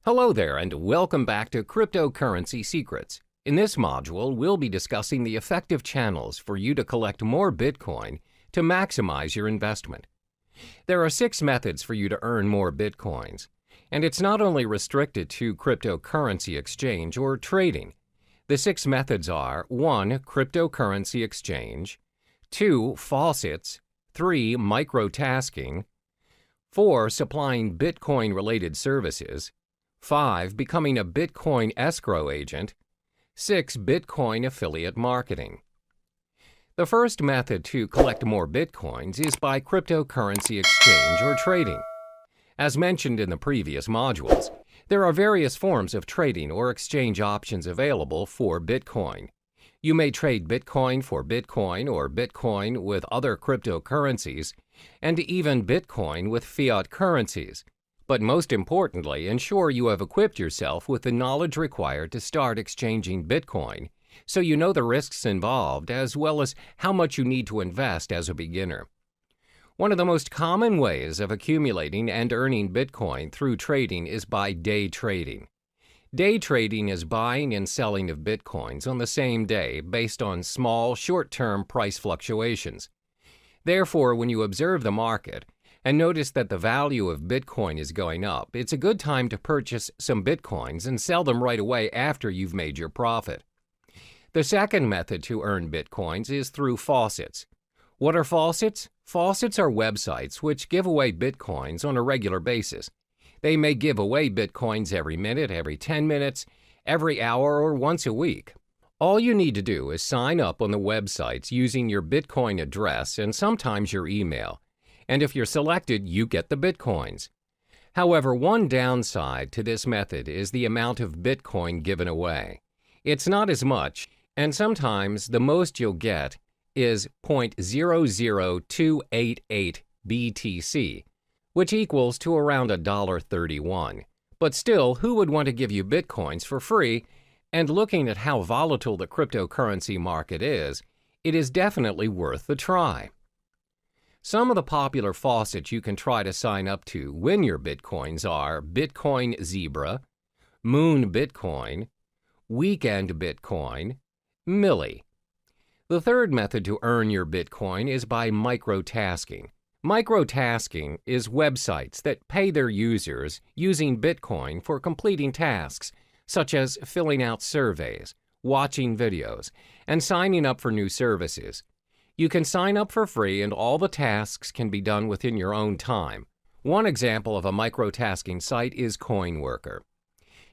Hello there and welcome back to Cryptocurrency Secrets. In this module, we'll be discussing the effective channels for you to collect more Bitcoin to maximize your investment. There are 6 methods for you to earn more Bitcoins, and it's not only restricted to cryptocurrency exchange or trading. The 6 methods are 1. Cryptocurrency exchange, 2. Faucets, 3. Microtasking, 4. Supplying Bitcoin-related services, 5. Becoming a Bitcoin escrow agent, 6. Bitcoin affiliate marketing. The first method to collect more Bitcoins is by cryptocurrency exchange or trading. As mentioned in the previous modules, there are various forms of trading or exchange options available for Bitcoin. You may trade Bitcoin for Bitcoin or Bitcoin with other cryptocurrencies, and even Bitcoin with fiat currencies. But most importantly, ensure you have equipped yourself with the knowledge required to start exchanging Bitcoin, so you know the risks involved as well as how much you need to invest as a beginner. One of the most common ways of accumulating and earning Bitcoin through trading is by day trading. Day trading is buying and selling of Bitcoins on the same day based on small, short-term price fluctuations. Therefore, when you observe the market and notice that the value of Bitcoin is going up, it's a good time to purchase some Bitcoins and sell them right away after you've made your profit. The second method to earn Bitcoins is through faucets. What are faucets? Faucets are websites which give away Bitcoins on a regular basis. They may give away Bitcoins every minute, every 10 minutes, every hour, or once a week. All you need to do is sign up on the websites using your Bitcoin address and sometimes your email. And if you're selected, you get the Bitcoins. However, one downside to this method is the amount of Bitcoin given away. It's not as much, and sometimes the most you'll get is 0.00288 BTC, which equals to around $1.31. But still, who would want to give you Bitcoins for free? And looking at how volatile the cryptocurrency market is, it is definitely worth the try. Some of the popular faucets you can try to sign up to win your Bitcoins are Bitcoin Zebra, Moon Bitcoin, Weekend Bitcoin, Milli. The third method to earn your Bitcoin is by microtasking. Microtasking is websites that pay their users using Bitcoin for completing tasks, such as filling out surveys, watching videos, and signing up for new services. You can sign up for free and all the tasks can be done within your own time. One example of a microtasking site is CoinWorker.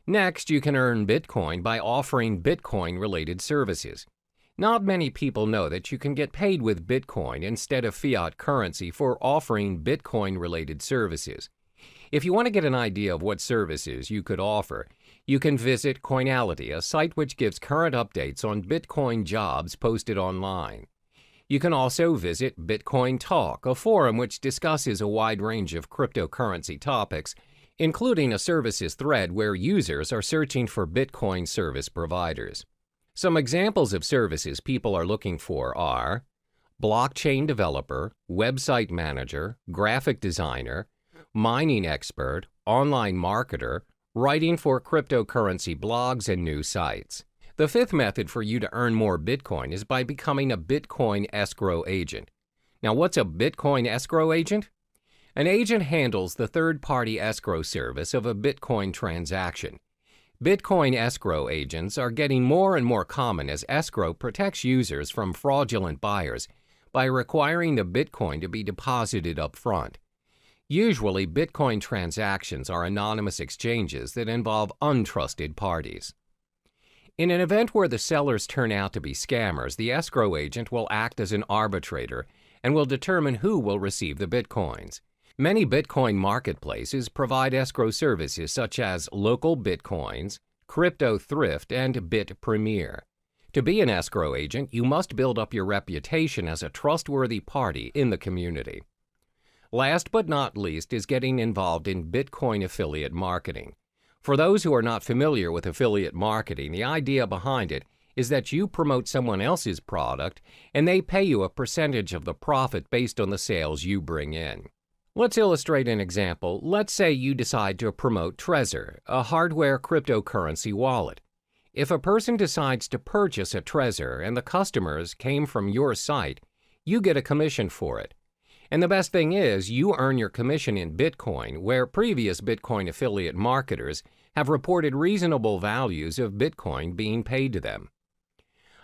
Next, you can earn Bitcoin by offering Bitcoin-related services. Not many people know that you can get paid with Bitcoin instead of fiat currency for offering Bitcoin-related services. If you want to get an idea of what services you could offer, you can visit Coinality, a site which gives current updates on Bitcoin jobs posted online. You can also visit Bitcoin Talk, a forum which discusses a wide range of cryptocurrency topics, including a services thread where users are searching for Bitcoin service providers. Some examples of services people are looking for are blockchain developer, website manager, graphic designer, mining expert, online marketer, writing for cryptocurrency blogs and new sites. The fifth method for you to earn more Bitcoin is by becoming a Bitcoin escrow agent. Now, what's a Bitcoin escrow agent? An agent handles the third-party escrow service of a Bitcoin transaction. Bitcoin escrow agents are getting more and more common as escrow protects users from fraudulent buyers by requiring the Bitcoin to be deposited up front. Usually, Bitcoin transactions are anonymous exchanges that involve untrusted parties. In an event where the sellers turn out to be scammers, the escrow agent will act as an arbitrator and will determine who will receive the Bitcoins. Many Bitcoin marketplaces provide escrow services such as Local Bitcoins, Crypto Thrift, and Bit Premier. To be an escrow agent, you must build up your reputation as a trustworthy party in the community. Last but not least is getting involved in Bitcoin affiliate marketing. For those who are not familiar with affiliate marketing, the idea behind it is that you promote someone else's product and they pay you a percentage of the profit based on the sales you bring in. Let's illustrate an example. Let's say you decide to promote Trezor, a hardware cryptocurrency wallet. If a person decides to purchase a Trezor and the customers came from your site, you get a commission for it. And the best thing is, you earn your commission in Bitcoin, where previous Bitcoin affiliate marketers have reported reasonable values of Bitcoin being paid to them.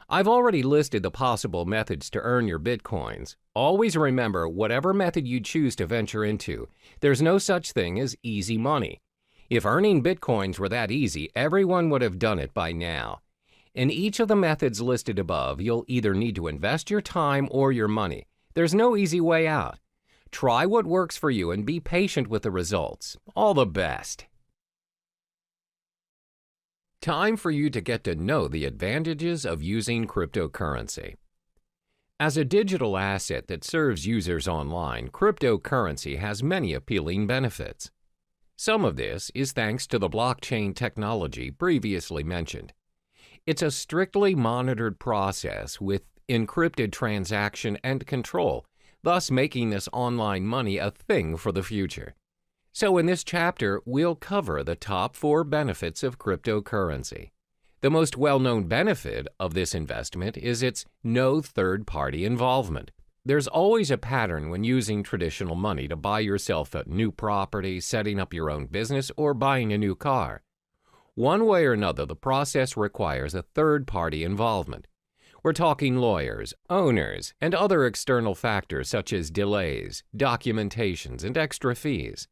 I've already listed the possible methods to earn your Bitcoins. Always remember, whatever method you choose to venture into, there's no such thing as easy money. If earning Bitcoins were that easy, everyone would have done it by now. In each of the methods listed above, you'll either need to invest your time or your money. There's no easy way out. Try what works for you and be patient with the results. All the best. Time for you to get to know the advantages of using cryptocurrency. As a digital asset that serves users online, cryptocurrency has many appealing benefits. Some of this is thanks to the blockchain technology previously mentioned. It's a strictly monitored process with encrypted transaction and control, thus making this online money a thing for the future. So in this chapter, we'll cover the top 4 benefits of cryptocurrency. The most well-known benefit of this investment is its no third-party involvement. There's always a pattern when using traditional money to buy yourself a new property, setting up your own business, or buying a new car. One way or another, the process requires a third-party involvement. We're talking lawyers, owners, and other external factors such as delays, documentations, and extra fees.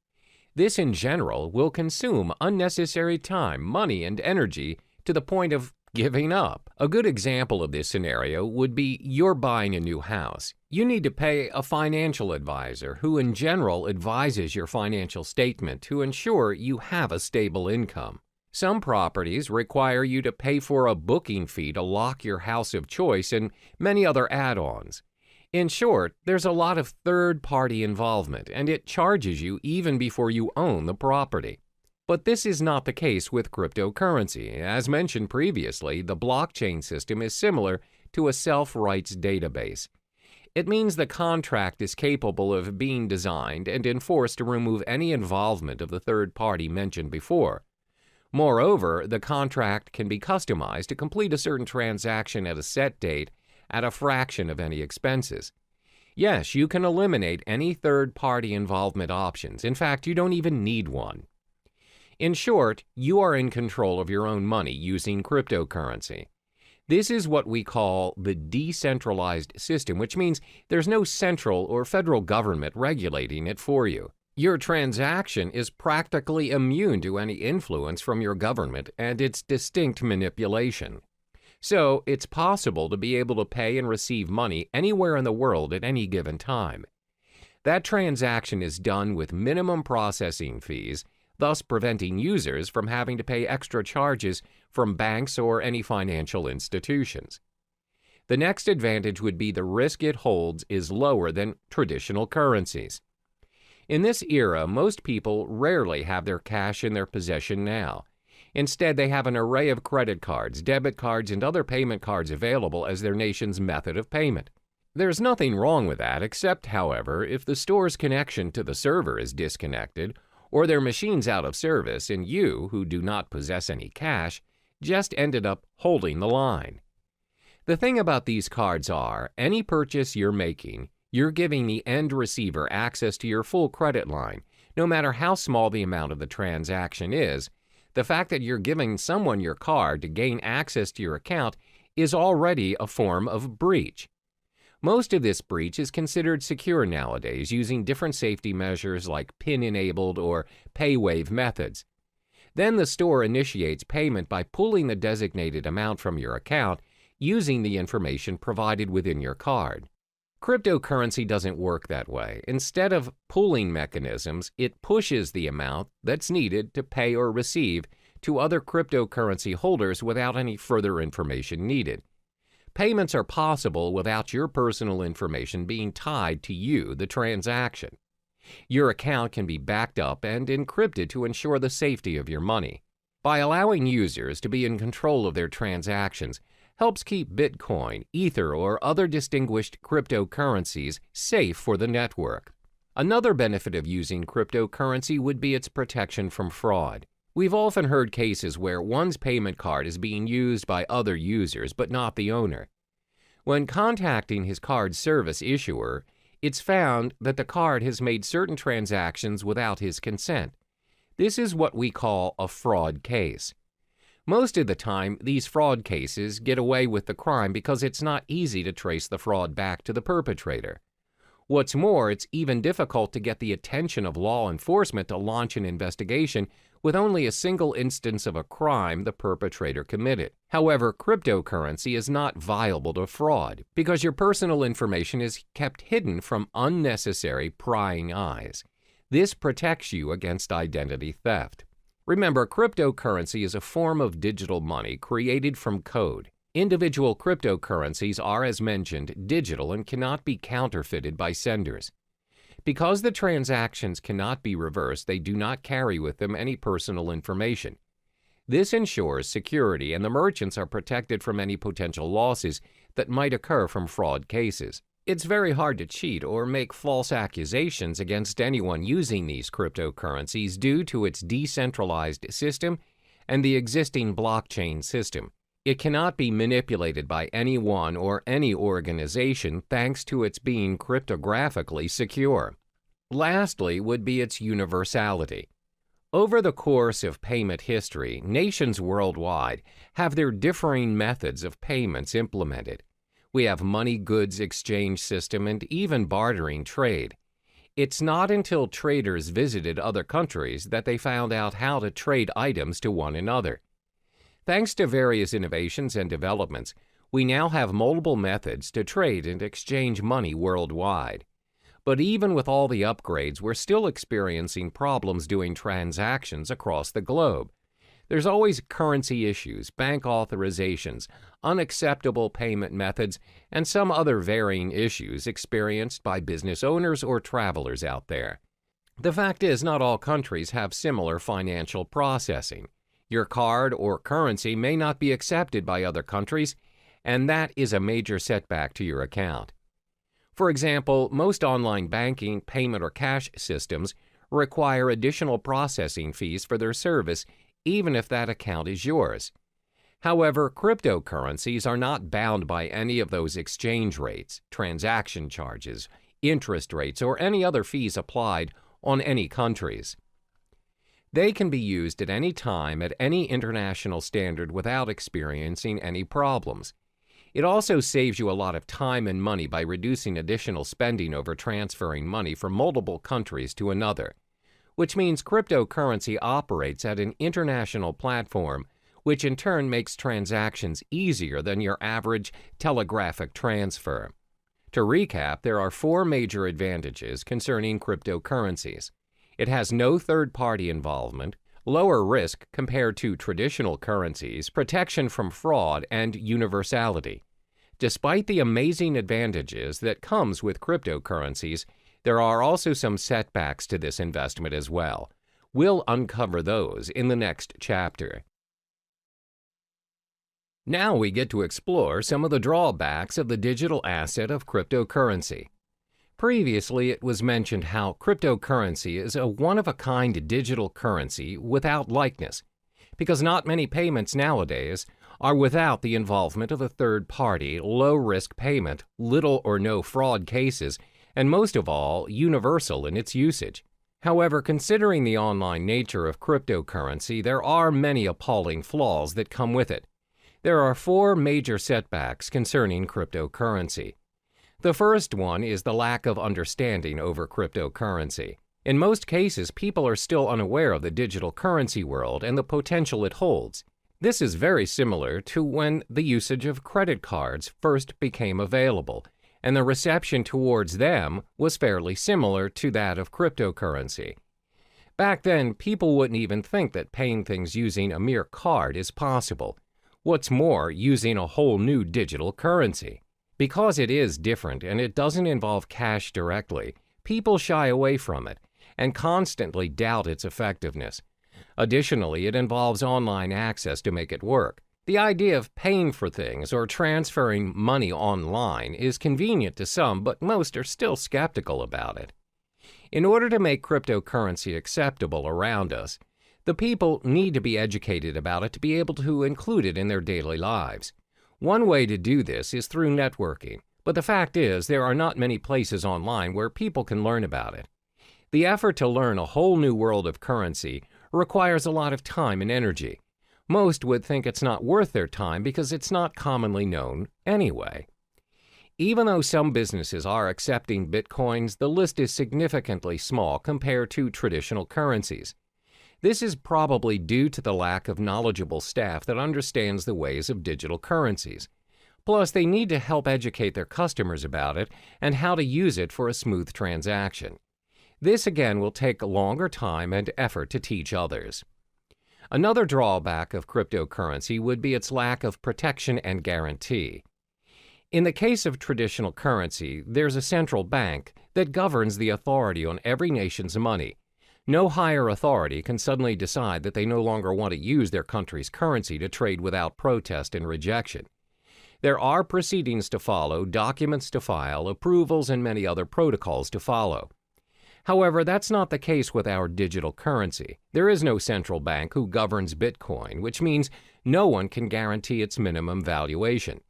This, in general, will consume unnecessary time, money, and energy to the point of giving up. A good example of this scenario would be you're buying a new house. You need to pay a financial advisor who in general advises your financial statement to ensure you have a stable income. Some properties require you to pay for a booking fee to lock your house of choice and many other add-ons. In short, there's a lot of third-party involvement, and it charges you even before you own the property. But this is not the case with cryptocurrency. As mentioned previously, the blockchain system is similar to a self-rights database. It means the contract is capable of being designed and enforced to remove any involvement of the third party mentioned before. Moreover, the contract can be customized to complete a certain transaction at a set date at a fraction of any expenses. Yes, you can eliminate any third-party involvement options. In fact, you don't even need one. In short, you are in control of your own money using cryptocurrency. This is what we call the decentralized system, which means there's no central or federal government regulating it for you. Your transaction is practically immune to any influence from your government and its distinct manipulation. So, it's possible to be able to pay and receive money anywhere in the world at any given time. That transaction is done with minimum processing fees, thus preventing users from having to pay extra charges from banks or any financial institutions. The next advantage would be the risk it holds is lower than traditional currencies. In this era, most people rarely have their cash in their possession now. Instead, they have an array of credit cards, debit cards, and other payment cards available as their nation's method of payment. There's nothing wrong with that, except, however, if the store's connection to the server is disconnected, or their machine's out of service, and you, who do not possess any cash, just ended up holding the line. The thing about these cards are, any purchase you're making, you're giving the end receiver access to your full credit line, no matter how small the amount of the transaction is. The fact that you're giving someone your card to gain access to your account is already a form of breach. Most of this breach is considered secure nowadays using different safety measures like PIN-enabled or pay-wave methods. Then the store initiates payment by pulling the designated amount from your account using the information provided within your card. Cryptocurrency doesn't work that way. Instead of pooling mechanisms, it pushes the amount that's needed to pay or receive to other cryptocurrency holders without any further information needed. Payments are possible without your personal information being tied to you, the transaction. Your account can be backed up and encrypted to ensure the safety of your money. By allowing users to be in control of their transactions, helps keep Bitcoin, Ether, or other distinguished cryptocurrencies safe for the network. Another benefit of using cryptocurrency would be its protection from fraud. We've often heard cases where one's payment card is being used by other users but not the owner. When contacting his card service issuer, it's found that the card has made certain transactions without his consent. This is what we call a fraud case. Most of the time, these fraud cases get away with the crime because it's not easy to trace the fraud back to the perpetrator. What's more, it's even difficult to get the attention of law enforcement to launch an investigation with only a single instance of a crime the perpetrator committed. However, cryptocurrency is not viable to fraud because your personal information is kept hidden from unnecessary prying eyes. This protects you against identity theft. Remember, cryptocurrency is a form of digital money created from code. Individual cryptocurrencies are, as mentioned, digital and cannot be counterfeited by senders. Because the transactions cannot be reversed, they do not carry with them any personal information. This ensures security, and the merchants are protected from any potential losses that might occur from fraud cases. It's very hard to cheat or make false accusations against anyone using these cryptocurrencies due to its decentralized system and the existing blockchain system. It cannot be manipulated by anyone or any organization thanks to its being cryptographically secure. Lastly would be its universality. Over the course of payment history, nations worldwide have their differing methods of payments implemented. We have money goods exchange system and even bartering trade. It's not until traders visited other countries that they found out how to trade items to one another. Thanks to various innovations and developments, we now have multiple methods to trade and exchange money worldwide. But even with all the upgrades, we're still experiencing problems doing transactions across the globe. There's always currency issues, bank authorizations, unacceptable payment methods, and some other varying issues experienced by business owners or travelers out there. The fact is, not all countries have similar financial processing. Your card or currency may not be accepted by other countries, and that is a major setback to your account. For example, most online banking, payment, or cash systems require additional processing fees for their service, even if that account is yours. However, cryptocurrencies are not bound by any of those exchange rates, transaction charges, interest rates, or any other fees applied on any countries. They can be used at any time at any international standard without experiencing any problems. It also saves you a lot of time and money by reducing additional spending over transferring money from multiple countries to another, which means cryptocurrency operates at an international platform, which in turn makes transactions easier than your average telegraphic transfer. To recap, there are 4 major advantages concerning cryptocurrencies. It has no third-party involvement, lower risk compared to traditional currencies, protection from fraud, and universality. Despite the amazing advantages that comes with cryptocurrencies, there are also some setbacks to this investment as well. We'll uncover those in the next chapter. Now we get to explore some of the drawbacks of the digital asset of cryptocurrency. Previously, it was mentioned how cryptocurrency is a one-of-a-kind digital currency without likeness, because not many payments nowadays are without the involvement of a third-party, low-risk payment, little or no fraud cases, and most of all, universal in its usage. However, considering the online nature of cryptocurrency, there are many appalling flaws that come with it. There are 4 major setbacks concerning cryptocurrency. The first one is the lack of understanding over cryptocurrency. In most cases, people are still unaware of the digital currency world and the potential it holds. This is very similar to when the usage of credit cards first became available, and the reception towards them was fairly similar to that of cryptocurrency. Back then, people wouldn't even think that paying things using a mere card is possible. What's more, using a whole new digital currency. Because it is different and it doesn't involve cash directly, people shy away from it and constantly doubt its effectiveness. Additionally, it involves online access to make it work. The idea of paying for things or transferring money online is convenient to some, but most are still skeptical about it. In order to make cryptocurrency acceptable around us, the people need to be educated about it to be able to include it in their daily lives. One way to do this is through networking, but the fact is there are not many places online where people can learn about it. The effort to learn a whole new world of currency requires a lot of time and energy. Most would think it's not worth their time because it's not commonly known anyway. Even though some businesses are accepting Bitcoins, the list is significantly small compared to traditional currencies. This is probably due to the lack of knowledgeable staff that understands the ways of digital currencies. Plus, they need to help educate their customers about it and how to use it for a smooth transaction. This again will take a longer time and effort to teach others. Another drawback of cryptocurrency would be its lack of protection and guarantee. In the case of traditional currency, there's a central bank that governs the authority on every nation's money. No higher authority can suddenly decide that they no longer want to use their country's currency to trade without protest and rejection. There are proceedings to follow, documents to file, approvals, and many other protocols to follow. However, that's not the case with our digital currency. There is no central bank who governs Bitcoin, which means no one can guarantee its minimum valuation.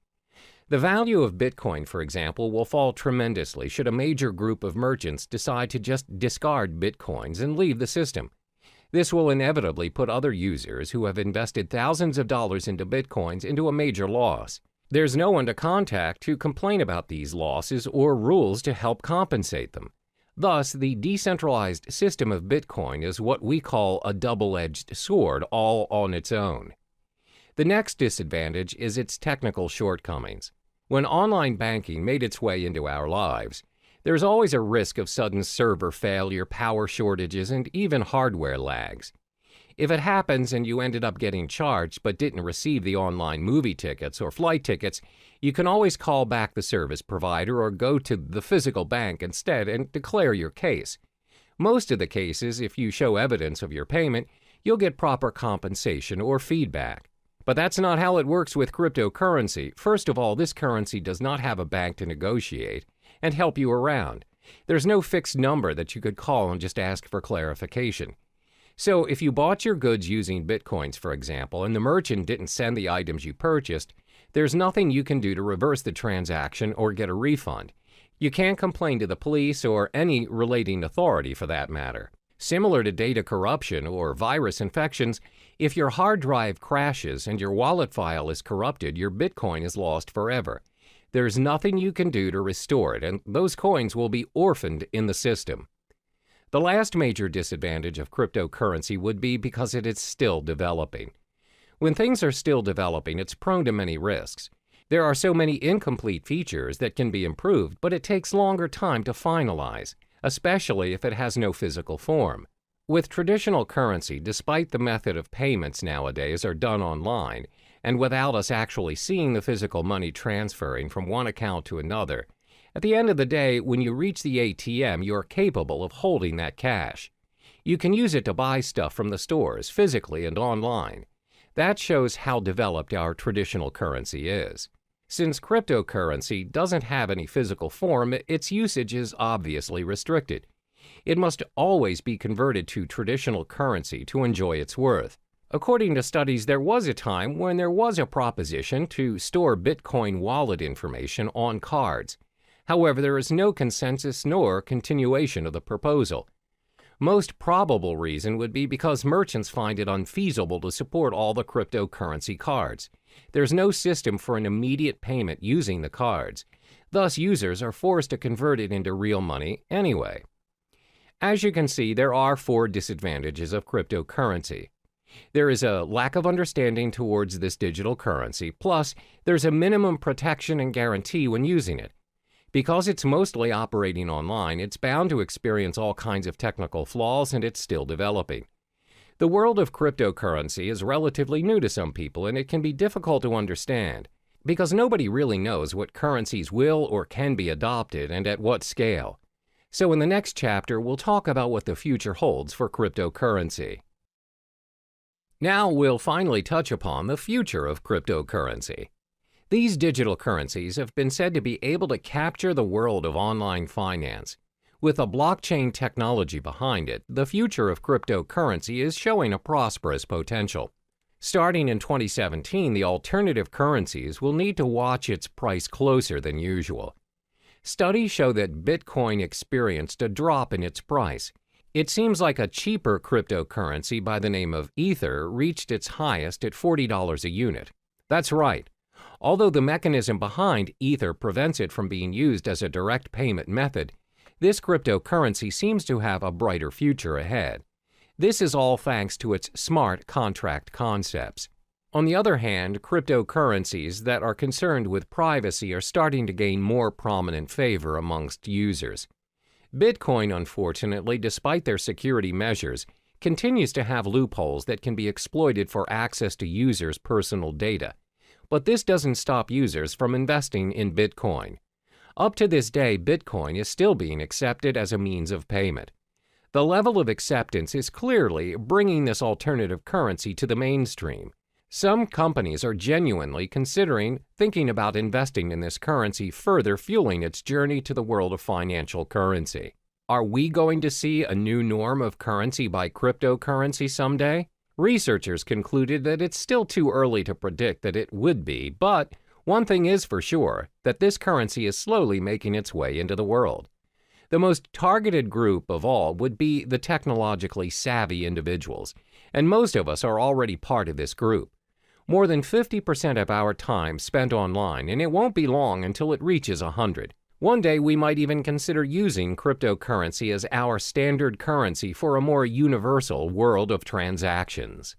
The value of Bitcoin, for example, will fall tremendously should a major group of merchants decide to just discard Bitcoins and leave the system. This will inevitably put other users who have invested thousands of dollars into Bitcoins into a major loss. There's no one to contact to complain about these losses or rules to help compensate them. Thus, the decentralized system of Bitcoin is what we call a double-edged sword all on its own. The next disadvantage is its technical shortcomings. When online banking made its way into our lives, there's always a risk of sudden server failure, power shortages, and even hardware lags. If it happens and you ended up getting charged but didn't receive the online movie tickets or flight tickets, you can always call back the service provider or go to the physical bank instead and declare your case. Most of the cases, if you show evidence of your payment, you'll get proper compensation or feedback. But that's not how it works with cryptocurrency. First of all, this currency does not have a bank to negotiate and help you around. There's no fixed number that you could call and just ask for clarification. So if you bought your goods using Bitcoins, for example, and the merchant didn't send the items you purchased, there's nothing you can do to reverse the transaction or get a refund. You can't complain to the police or any relating authority for that matter. Similar to data corruption or virus infections, if your hard drive crashes and your wallet file is corrupted, your Bitcoin is lost forever. There's nothing you can do to restore it, and those coins will be orphaned in the system. The last major disadvantage of cryptocurrency would be because it is still developing. When things are still developing, it's prone to many risks. There are so many incomplete features that can be improved, but it takes longer time to finalize, especially if it has no physical form. With traditional currency, despite the method of payments nowadays are done online, and without us actually seeing the physical money transferring from one account to another, at the end of the day, when you reach the ATM, you are capable of holding that cash. You can use it to buy stuff from the stores, physically and online. That shows how developed our traditional currency is. Since cryptocurrency doesn't have any physical form, its usage is obviously restricted. It must always be converted to traditional currency to enjoy its worth. According to studies, there was a time when there was a proposition to store Bitcoin wallet information on cards. However, there is no consensus nor continuation of the proposal. Most probable reason would be because merchants find it unfeasible to support all the cryptocurrency cards. There's no system for an immediate payment using the cards. Thus, users are forced to convert it into real money anyway. As you can see, there are 4 disadvantages of cryptocurrency. There is a lack of understanding towards this digital currency, plus there's a minimum protection and guarantee when using it. Because it's mostly operating online, it's bound to experience all kinds of technical flaws, and it's still developing. The world of cryptocurrency is relatively new to some people, and it can be difficult to understand, because nobody really knows what currencies will or can be adopted and at what scale. So in the next chapter, we'll talk about what the future holds for cryptocurrency. Now we'll finally touch upon the future of cryptocurrency. These digital currencies have been said to be able to capture the world of online finance. With a blockchain technology behind it, the future of cryptocurrency is showing a prosperous potential. Starting in 2017, the alternative currencies will need to watch its price closer than usual. Studies show that Bitcoin experienced a drop in its price. It seems like a cheaper cryptocurrency by the name of Ether reached its highest at $40 a unit. That's right. Although the mechanism behind Ether prevents it from being used as a direct payment method, this cryptocurrency seems to have a brighter future ahead. This is all thanks to its smart contract concepts. On the other hand, cryptocurrencies that are concerned with privacy are starting to gain more prominent favor amongst users. Bitcoin, unfortunately, despite their security measures, continues to have loopholes that can be exploited for access to users' personal data. But this doesn't stop users from investing in Bitcoin. Up to this day, Bitcoin is still being accepted as a means of payment. The level of acceptance is clearly bringing this alternative currency to the mainstream. Some companies are genuinely thinking about investing in this currency, further fueling its journey to the world of financial currency. Are we going to see a new norm of currency by cryptocurrency someday? Researchers concluded that it's still too early to predict that it would be, but one thing is for sure, that this currency is slowly making its way into the world. The most targeted group of all would be the technologically savvy individuals, and most of us are already part of this group. More than 50% of our time spent online, and it won't be long until it reaches 100. One day we might even consider using cryptocurrency as our standard currency for a more universal world of transactions.